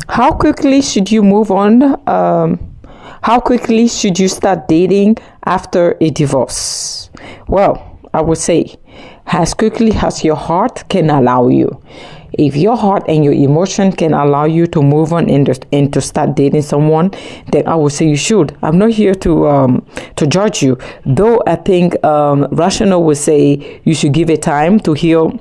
How quickly should you move on? How quickly should you start dating after a divorce? Well, I would say as quickly as your heart can allow you. If your heart and your emotion can allow you to move on and to start dating someone, then I would say you should. I'm not here to judge you, though. I think rational would say you should give it time to heal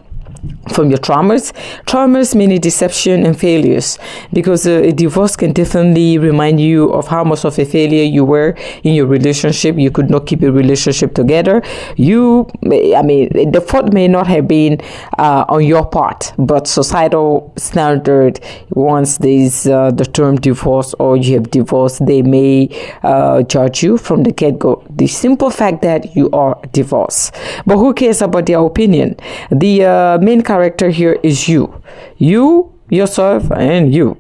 from your traumas meaning deception and failures, because a divorce can definitely remind you of how much of a failure you were in your relationship. You could not keep a relationship together. The fault may not have been on your part, but societal standard, once there's the term divorce or you have divorced, they may judge you from the get-go, the simple fact that you are divorced. But who cares about their opinion? The main character here is you, yourself, and you.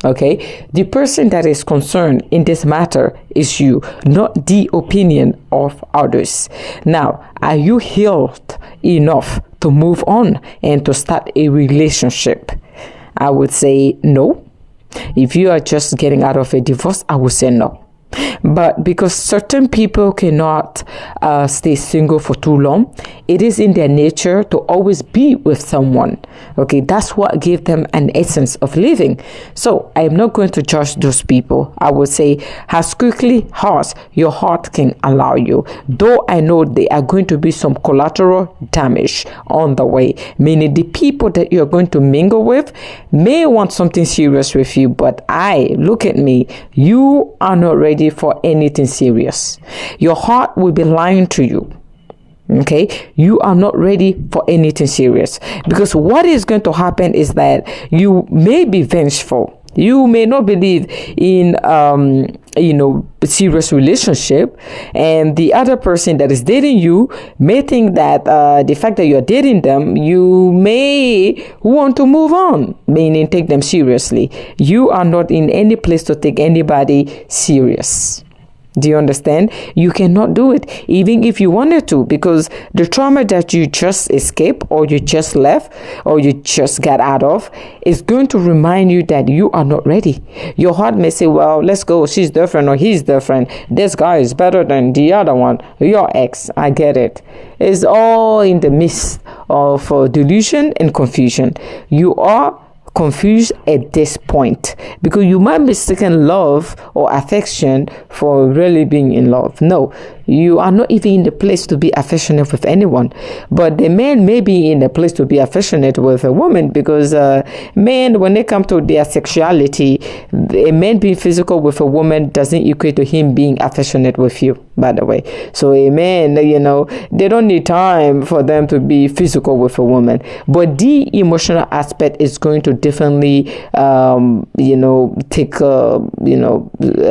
Okay, the person that is concerned in this matter is you, not the opinion of others. Now, are you healed enough to move on and to start a relationship? I would say no. If you are just getting out of a divorce, I would say no. But because certain people cannot stay single for too long, it is in their nature to always be with someone. Okay, that's what gives them an essence of living. So I am not going to judge those people. I would say as quickly as your heart can allow you. Though I know there are going to be some collateral damage on the way, meaning the people that you're going to mingle with may want something serious with you, but look at me, you are not ready for anything serious. Your heart will be lying to you. Okay, you are not ready for anything serious, because what is going to happen is that you may be vengeful. You may not believe in serious relationship, and the other person that is dating you may think that the fact that you're dating them, you may want to move on, meaning take them seriously. You are not in any place to take anybody serious. Do you understand? You cannot do it, even if you wanted to, because the trauma that you just escaped, or you just left, or you just got out of, is going to remind you that you are not ready. Your heart may say, well, let's go. She's different or he's different. This guy is better than the other one. Your ex, I get it. It's all in the midst of delusion and confusion. You are confused at this point, because you might mistake love or affection for really being in love. No, you are not even in the place to be affectionate with anyone. But the man may be in the place to be affectionate with a woman, because men, when they come to their sexuality, a man being physical with a woman doesn't equate to him being affectionate with you, by the way. So a man, they don't need time for them to be physical with a woman. But the emotional aspect is going to definitely take a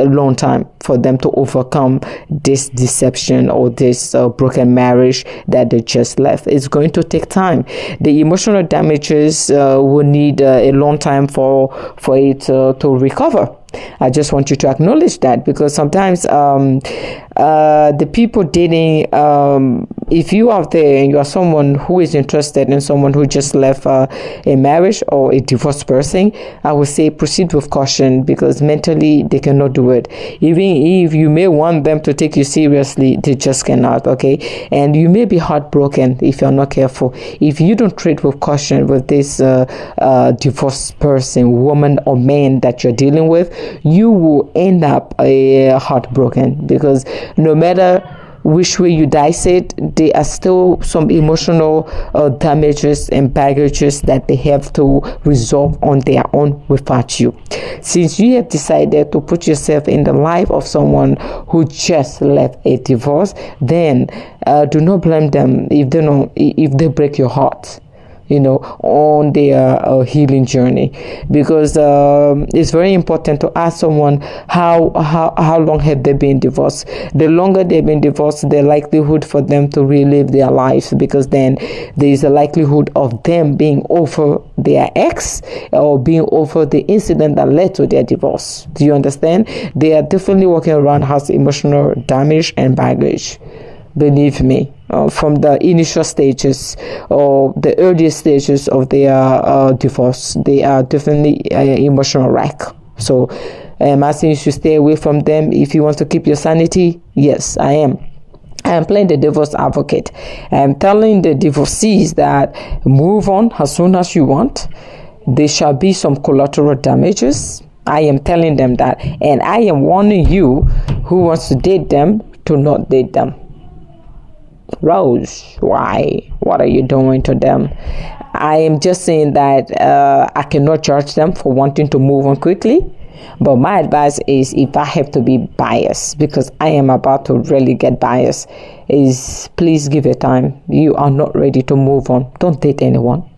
long time for them to overcome this deception or this broken marriage that they just left. It's going to take time. The emotional damages will need a long time for it to recover. I just want you to acknowledge that, because sometimes the people dating, if you out there and you are someone who is interested in someone who just left a marriage or a divorced person, I would say proceed with caution, because mentally they cannot do it. Even if you may want them to take you seriously, they just cannot. Okay, and you may be heartbroken if you're not careful. If you don't treat with caution with this divorced person, woman or man that you're dealing with, you will end up heartbroken, because no matter which way you dice it, there are still some emotional damages and baggages that they have to resolve on their own without you. Since you have decided to put yourself in the life of someone who just left a divorce, then do not blame them if they break your heart, on their healing journey, because it's very important to ask someone how long have they been divorced. The longer they've been divorced, the likelihood for them to relive their lives, because then there is a likelihood of them being over their ex or being over the incident that led to their divorce. Do you understand? They are definitely walking around has emotional damage and baggage. Believe me, from the initial stages or the earliest stages of their divorce, they are definitely emotional wreck. So am I saying you should stay away from them if you want to keep your sanity? Yes, I am. I am playing the devil's advocate. I am telling the divorcees that move on as soon as you want. There shall be some collateral damages. I am telling them that. And I am warning you who wants to date them to not date them. Rose, why? What are you doing to them? I am just saying that I cannot judge them for wanting to move on quickly. But my advice is, if I have to be biased, because I am about to really get biased, is please give it time. You are not ready to move on. Don't date anyone.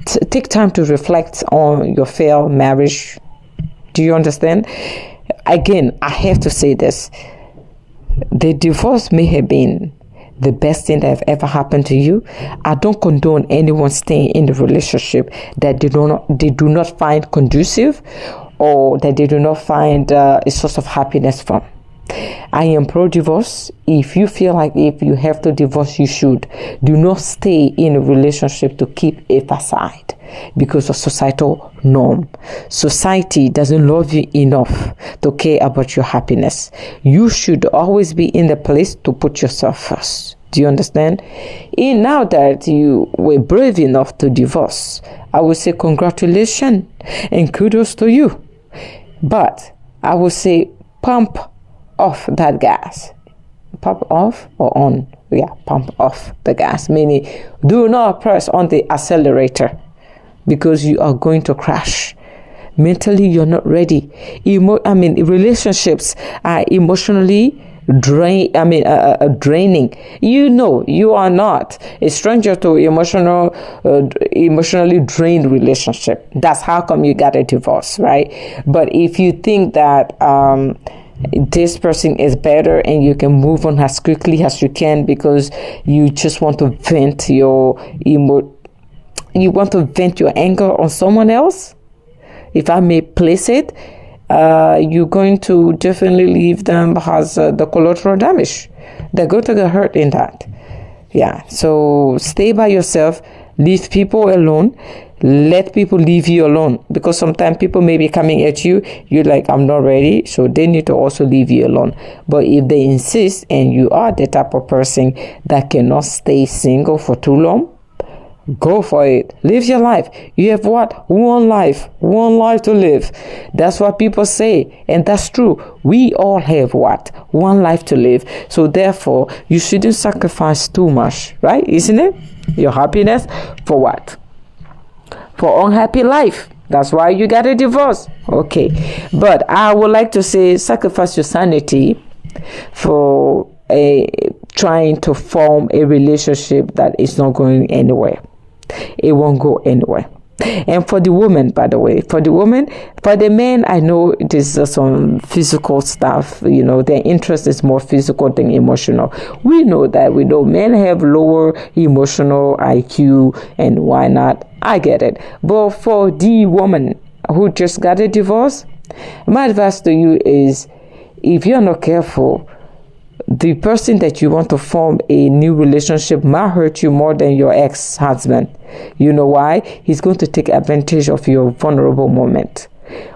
Take time to reflect on your failed marriage. Do you understand? Again, I have to say this. The divorce may have been the best thing that have ever happened to you. I don't condone anyone staying in the relationship that they do not find conducive, or that they do not find a source of happiness from. I am pro-divorce. If you feel like if you have to divorce, you should. Do not stay in a relationship to keep a facade because of societal norm. Society doesn't love you enough to care about your happiness. You should always be in the place to put yourself first. Do you understand? And now that you were brave enough to divorce, I would say congratulations and kudos to you. But I would say pump off that gas. Pump off or on? Yeah, pump off the gas. Meaning, do not press on the accelerator because you are going to crash. Mentally, you're not ready. Relationships are emotionally draining. You know, you are not a stranger to emotionally drained relationship. That's how come you got a divorce, right? But if you think that this person is better and you can move on as quickly as you can because you just want to vent your anger on someone else, if I may place it, you're going to definitely leave them as the collateral damage. They're going to get hurt in that. Yeah, so stay by yourself, leave people alone, let people leave you alone, because sometimes people may be coming at you, you're like, I'm not ready, so they need to also leave you alone. But if they insist and you are the type of person that cannot stay single for too long, go for it. Live your life. You have what? One life to live. That's what people say, and that's true. We all have what? One life to live. So therefore, you shouldn't sacrifice too much, right? Isn't it? Your happiness for what? For unhappy life. That's why you got a divorce. Okay. But I would like to say sacrifice your sanity for trying to form a relationship that is not going anywhere. It won't go anywhere. And for the woman, by the way, for the men, I know there's some physical stuff, their interest is more physical than emotional. We know that. We know men have lower emotional IQ, and why not? I get it. But for the woman who just got a divorce, my advice to you is, if you're not careful, the person that you want to form a new relationship might hurt you more than your ex-husband. You know why? He's going to take advantage of your vulnerable moment.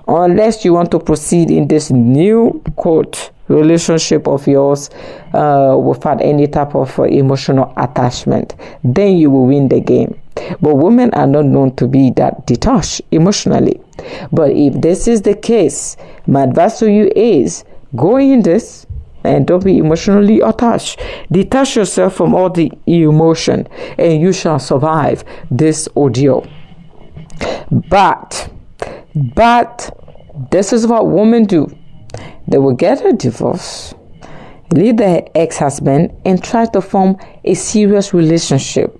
Unless you want to proceed in this new, quote, relationship of yours without any type of emotional attachment, then you will win the game. But women are not known to be that detached emotionally. But if this is the case, my advice to you is, go in this and don't be emotionally attached. Detach yourself from all the emotion and you shall survive this ordeal. But this is what women do. They will get a divorce, leave their ex-husband, and try to form a serious relationship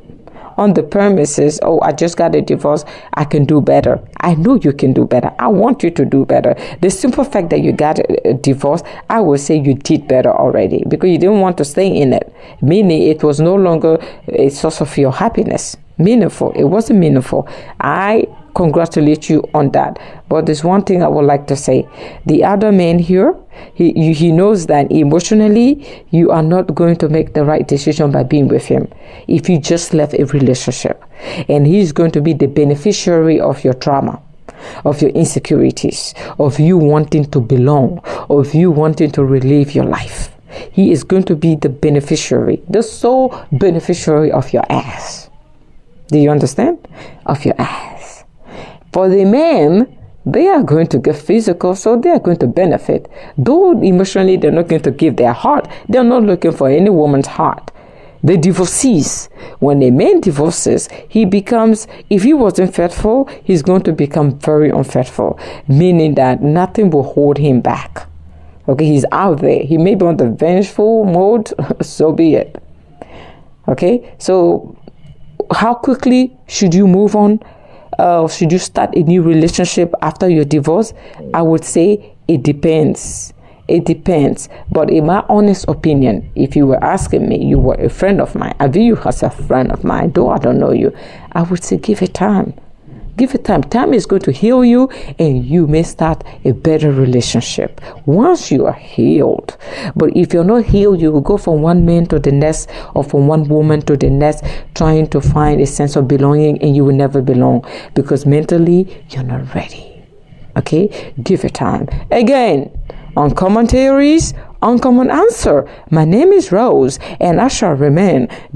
on the premises, oh, I just got a divorce, I can do better. I know you can do better. I want you to do better. The simple fact that you got a divorce, I would say you did better already, because you didn't want to stay in it, meaning it was no longer a source of your happiness. Meaningful. It wasn't meaningful. I congratulate you on that. But there's one thing I would like to say. The other man here, he knows that emotionally you are not going to make the right decision by being with him if you just left a relationship, and he's going to be the beneficiary of your trauma. of your insecurities, of you wanting to belong, of you wanting to relive your life. He is going to be the beneficiary, the sole beneficiary of your ass. Do you understand? Of your ass. For the men, they are going to get physical, so they are going to benefit. Though emotionally they're not going to give their heart, they're not looking for any woman's heart. The divorcees, when a man divorces, he becomes, if he wasn't faithful, he's going to become very unfaithful, meaning that nothing will hold him back. Okay, he's out there. He may be on the vengeful mode, so be it. Okay, so how quickly should you move on? Should you start a new relationship after your divorce? I would say it depends. It depends. But in my honest opinion, if you were asking me, you were a friend of mine, I view you as a friend of mine, though I don't know you, I would say give it time. Give it time. Time is going to heal you, and you may start a better relationship once you are healed. But if you're not healed, you will go from one man to the next, or from one woman to the next, trying to find a sense of belonging, and you will never belong because mentally you're not ready. Okay? Give it time. Again, Uncommon Theories, Uncommon Answer. My name is Rose, and I shall remain